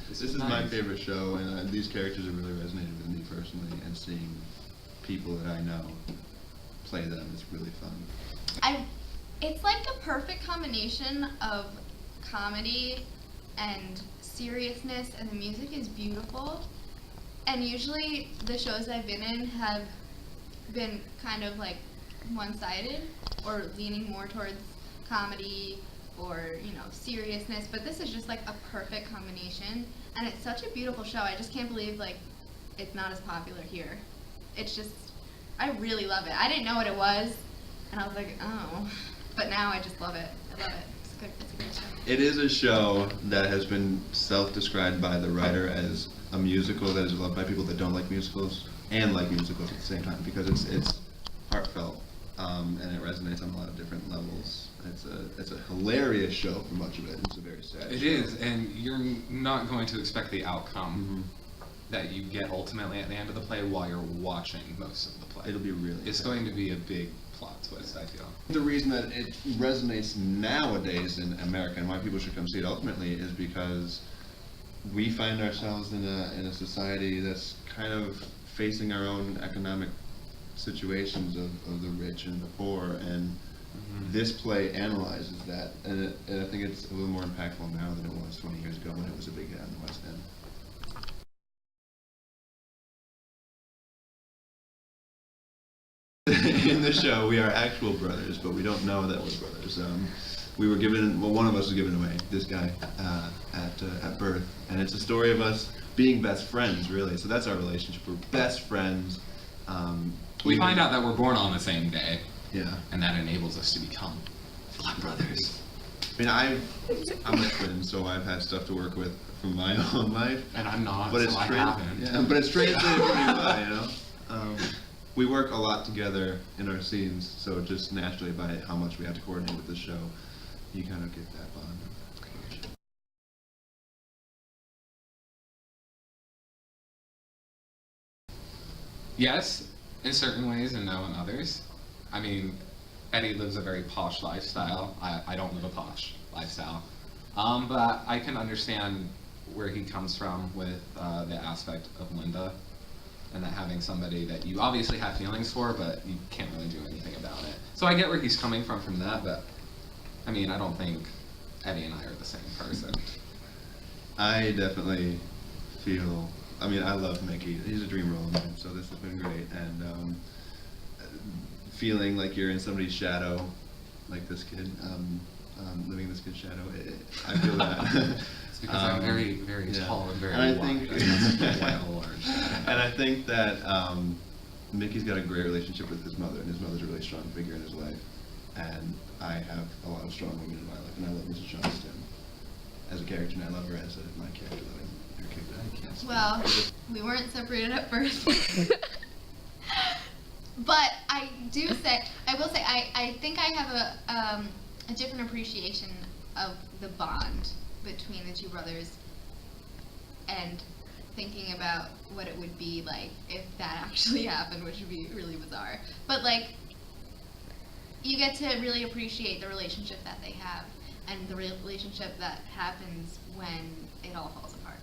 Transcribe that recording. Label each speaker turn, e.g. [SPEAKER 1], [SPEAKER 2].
[SPEAKER 1] This is my favorite show, and these characters have really resonated with me personally, and seeing people that I know play them is really fun.
[SPEAKER 2] It's like a perfect combination of comedy and seriousness, and the music is beautiful. And usually the shows I've been in have been kind of like one-sided or leaning more towards comedy or, you know, seriousness, but this is just like a perfect combination, and it's such a beautiful show. I just can't believe like it's not as popular here. It's just, I really love it. I didn't know what it was, and I was like, oh, but now I just love it. I love it. It's good. It's a good show.
[SPEAKER 1] It is a show that has been self-described by the writer as a musical that is loved by people that don't like musicals and like musicals at the same time, because it's heartfelt, and it resonates on a lot of different levels. It's a hilarious show for much of it. It's a very sad
[SPEAKER 3] It
[SPEAKER 1] show.
[SPEAKER 3] is, and you're not going to expect the outcome that you get ultimately at the end of the play while you're watching most of the play.
[SPEAKER 1] It'll be really
[SPEAKER 3] It's
[SPEAKER 1] sad.
[SPEAKER 3] going to be a big plot twist, I feel.
[SPEAKER 1] The reason that it resonates nowadays in America and why people should come see it ultimately is because we find ourselves in a society that's kind of facing our own economic situations of the rich and the poor, and this play analyzes that, and I think it's a little more impactful now than it was 20 years ago when it was a big hit in the West End. In the show, we are actual brothers, but we don't know that we're brothers. We were given, well, one of us was given away, this guy, at birth, and it's a story of us being best friends, really. So that's our relationship. We're best friends.
[SPEAKER 3] We find out that we're born on the same day,
[SPEAKER 1] Yeah.
[SPEAKER 3] and that enables us to become blood brothers.
[SPEAKER 1] I mean, I'm a twin, so I've had stuff to work with from my own life.
[SPEAKER 3] And I'm not,
[SPEAKER 1] But
[SPEAKER 3] so
[SPEAKER 1] it's
[SPEAKER 3] I haven't.
[SPEAKER 1] yeah, but it's translated pretty well, you know. We work a lot together in our scenes, so just naturally by how much we have to coordinate with the show, you kind of get that bond.
[SPEAKER 3] Yes, in certain ways, and no in others. I mean, Eddie lives a very posh lifestyle. I don't live a posh lifestyle. But I can understand where he comes from with the aspect of Linda, and that having somebody that you obviously have feelings for, but you can't really do anything about it. So I get where he's coming from that, but I mean, I don't think Eddie and I are the same person.
[SPEAKER 1] I definitely feel, I mean, I love Mickey. He's a dream role of mine, so this has been great. And feeling like you're in somebody's shadow, like this kid, living this kid's shadow, I feel that.
[SPEAKER 3] It's because I'm very, very
[SPEAKER 1] yeah.
[SPEAKER 3] tall and very
[SPEAKER 1] And I
[SPEAKER 3] wide.
[SPEAKER 1] think-
[SPEAKER 3] Well large.
[SPEAKER 1] And I think that Mickey's got a great relationship with his mother, and his mother's a really strong figure in his life. And I have a lot of strong women in my life, and I love Mrs. Johnston as a character, and I love her as my character living her character. I can't speak.
[SPEAKER 2] Well, we weren't separated at birth. But I will say, I think I have a different appreciation of the bond between the two brothers, and thinking about what it would be like if that actually happened, which would be really bizarre. But like, you get to really appreciate the relationship that they have, and the relationship that happens when it all falls apart.